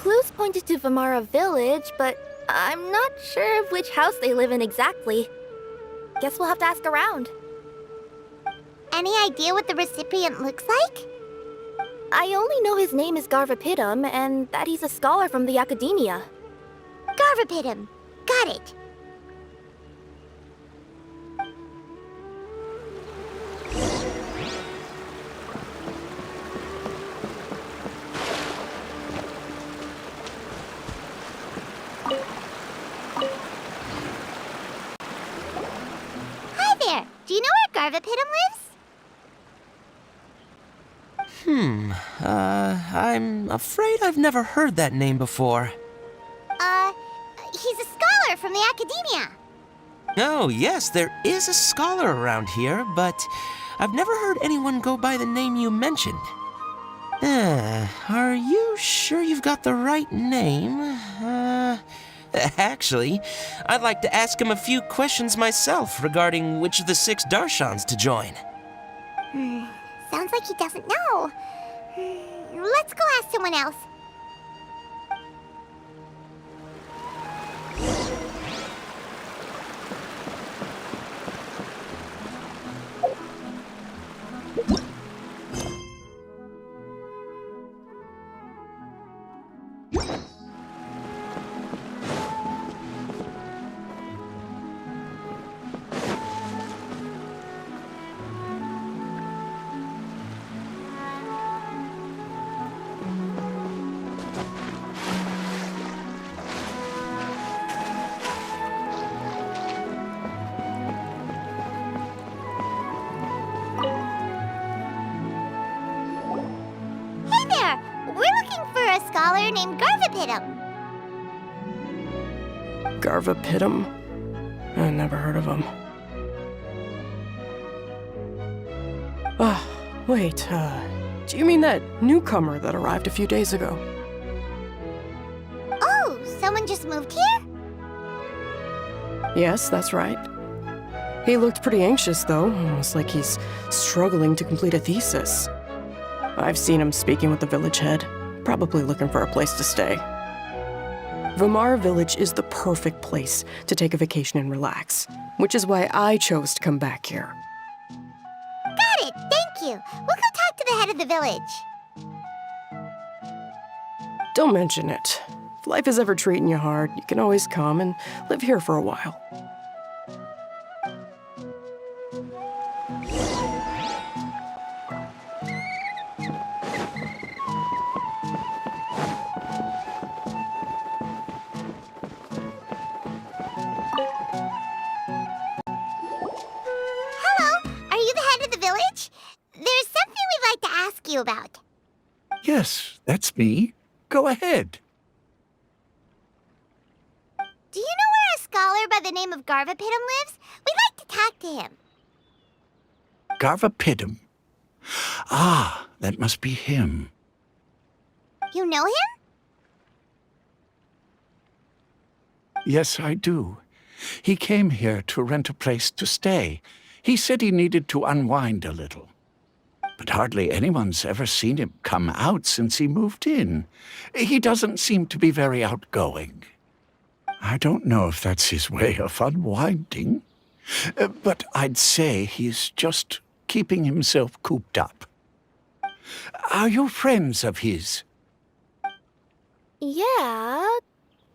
clues pointed to Vamara Village, but I'm not sure of which house they live in exactly. Guess we'll have to ask around. Any idea what the recipient looks like? I only know his name is Garvapitum and that he's a scholar from the Academia. Garvapitum. Got it. Hi there. Do you know where Garvapitum lives? I'm afraid I've never heard that name before. He's a scholar from the Academia. Oh, yes, there is a scholar around here, but I've never heard anyone go by the name you mentioned. Are you sure you've got the right name? Actually, I'd like to ask him a few questions myself regarding which of the 6 Darshans to join. Sounds like he doesn't know. Let's go ask someone else. A scholar named Garvapitum. Garvapitum? I never heard of him. Wait, do you mean that newcomer that arrived a few days ago? Oh, someone just moved here? Yes, that's right. He looked pretty anxious, though, almost like he's struggling to complete a thesis. I've seen him speaking with the village head. Probably looking for a place to stay. Vamara Village is the perfect place to take a vacation and relax, which is why I chose to come back here. Got it, thank you. We'll go talk to the head of the village. Don't mention it. If life is ever treating you hard, you can always come and live here for a while. About. Yes, that's me. Go ahead. Do you know where a scholar by the name of Garvapitum lives? We'd like to talk to him. Garvapitum? Ah, that must be him. You know him? Yes, I do. He came here to rent a place to stay. He said he needed to unwind a little. But hardly anyone's ever seen him come out since he moved in. He doesn't seem to be very outgoing. I don't know if that's his way of unwinding, but I'd say he's just keeping himself cooped up. Are you friends of his? Yeah,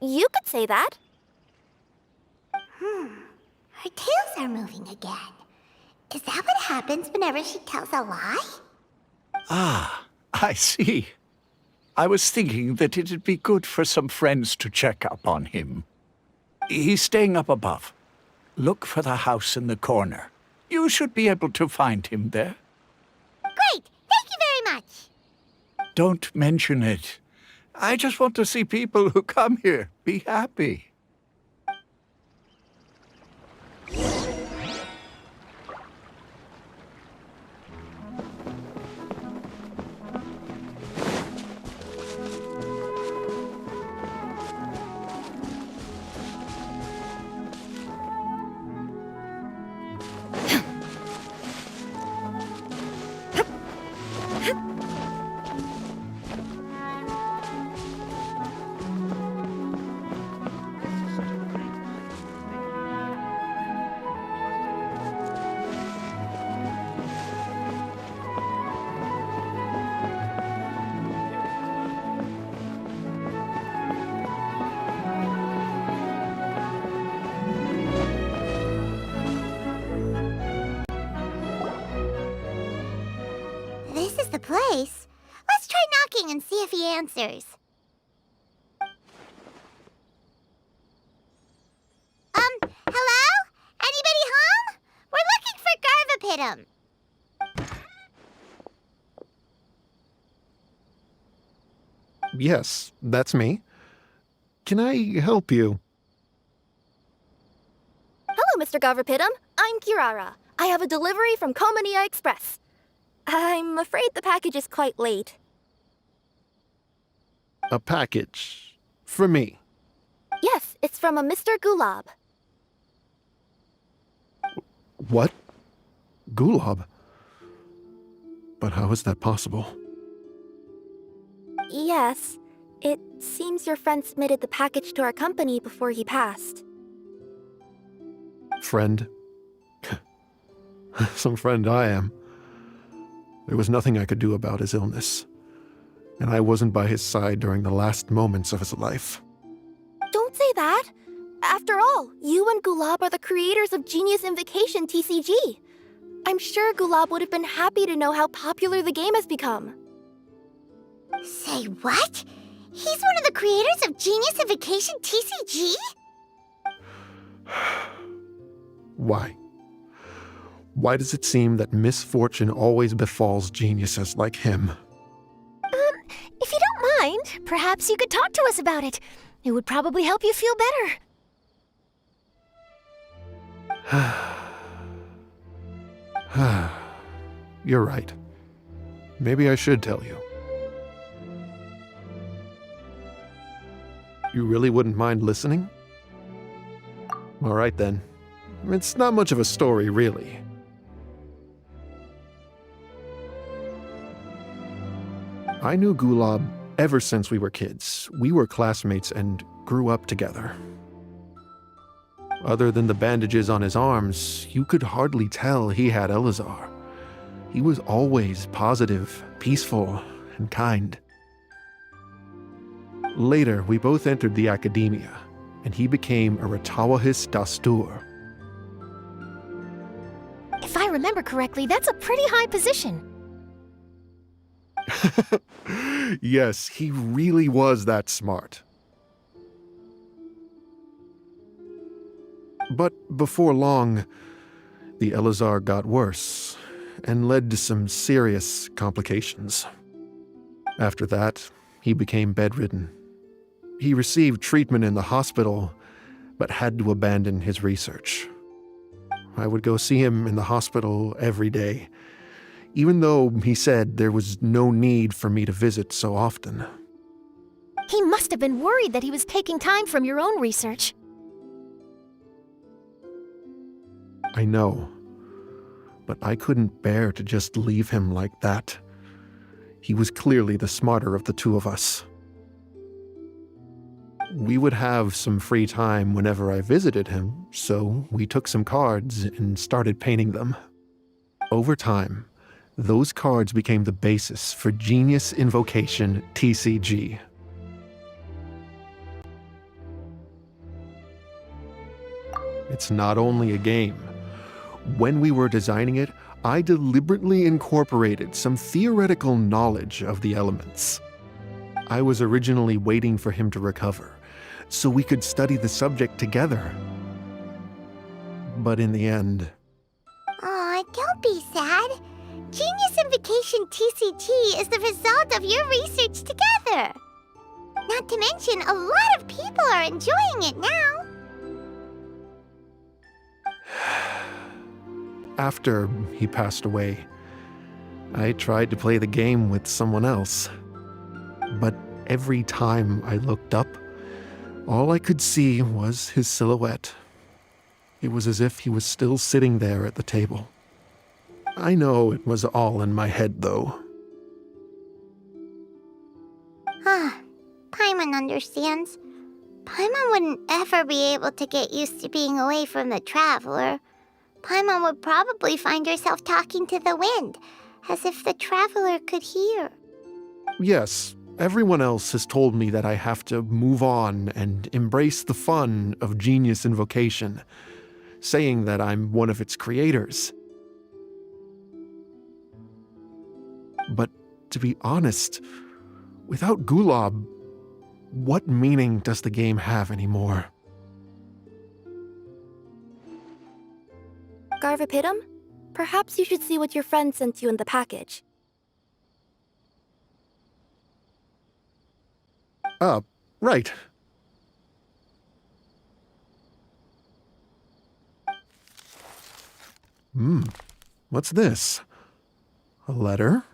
you could say that. Her tails are moving again. Is that what happens whenever she tells a lie? Ah, I see. I was thinking that it'd be good for some friends to check up on him. He's staying up above. Look for the house in the corner. You should be able to find him there. Great! Thank you very much! Don't mention it. I just want to see people who come here be happy. place. Let's try knocking and see if he answers. Hello? Anybody home? We're looking for Garvapitum. Yes, that's me. Can I help you? Hello, Mr. Garvapitum. I'm Kirara. I have a delivery from Culminate Express. I'm afraid the package is quite late. A package. For me. Yes, it's from a Mr. Gulab. What? Gulab? But how is that possible? Yes, it seems your friend submitted the package to our company before he passed. Friend? Some friend I am. There was nothing I could do about his illness, and I wasn't by his side during the last moments of his life. Don't say that! After all, you and Gulab are the creators of Genius Invocation TCG. I'm sure Gulab would have been happy to know how popular the game has become. Say what? He's one of the creators of Genius Invocation TCG? Why? Why does it seem that misfortune always befalls geniuses like him? If you don't mind, perhaps you could talk to us about it. It would probably help you feel better. You're right. Maybe I should tell you. You really wouldn't mind listening? All right then. It's not much of a story, really. I knew Gulab ever since we were kids. We were classmates and grew up together. Other than the bandages on his arms, you could hardly tell he had Elazar. He was always positive, peaceful, and kind. Later, we both entered the academia, and he became a Ratawahis Dastur. If I remember correctly, that's a pretty high position. Yes, he really was that smart. But before long, the Elazar got worse and led to some serious complications. After that, he became bedridden. He received treatment in the hospital, but had to abandon his research. I would go see him in the hospital every day, even though he said there was no need for me to visit so often. He must have been worried that he was taking time from your own research. I know, but I couldn't bear to just leave him like that. He was clearly the smarter of the two of us. We would have some free time whenever I visited him, so we took some cards and started painting them. Over time, those cards became the basis for Genius Invocation TCG. It's not only a game. When we were designing it, I deliberately incorporated some theoretical knowledge of the elements. I was originally waiting for him to recover, so we could study the subject together. But in the end... Aw, don't be sad. Genius Invocation TCG is the result of your research together. Not to mention, a lot of people are enjoying it now. After he passed away, I tried to play the game with someone else. But every time I looked up, all I could see was his silhouette. It was as if he was still sitting there at the table. I know it was all in my head, though. Paimon understands. Paimon wouldn't ever be able to get used to being away from the Traveler. Paimon would probably find herself talking to the wind, as if the Traveler could hear. Yes, everyone else has told me that I have to move on and embrace the fun of Genius Invocation, saying that I'm one of its creators. But to be honest. Without Gulab, what meaning does the game have anymore? Garvapidum? Perhaps you should see what your friend sent you in the package. Right. What's this? A letter?